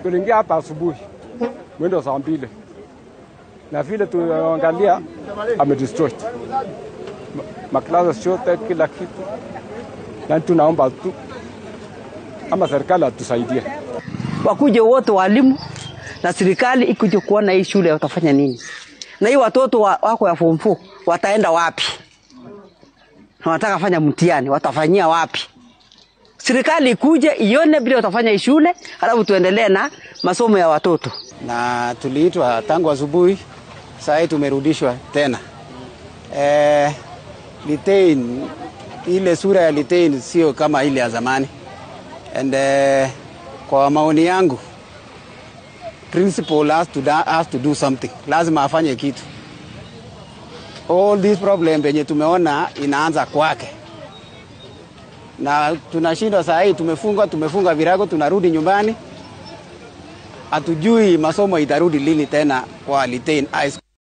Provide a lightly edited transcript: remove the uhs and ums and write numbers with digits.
tuliingia hapa asubuhi mwendo saa 2 na vile tuangalia amedestroy maklasa yote kila kitu, na tunaomba tu ama serikali atusaidie, wakuje wote walimu na serikali ikuje kuona hii shule watafanya nini, na hii watoto wako ya form 4 wataenda wapi, na wataka fanya mtihani watafanyia wapi. Serikali ikuje ione bila watafanya hii shule, halafu tuendelee na masomo ya watoto. Na tuliitwa tangu asubuhi, sasa tumerudishwa tena. Litein, ile sura ya Litein sio kama ile ya zamani. And kwa maoni yangu, principal has to do something. Lazima afanye kitu. All these problems yenye tumeona inaanza kwake. Na tunashindwa saa hii, tumefunga virago, tunarudi nyumbani. Hatujui masomo itarudi lini tena kwa Litein High School.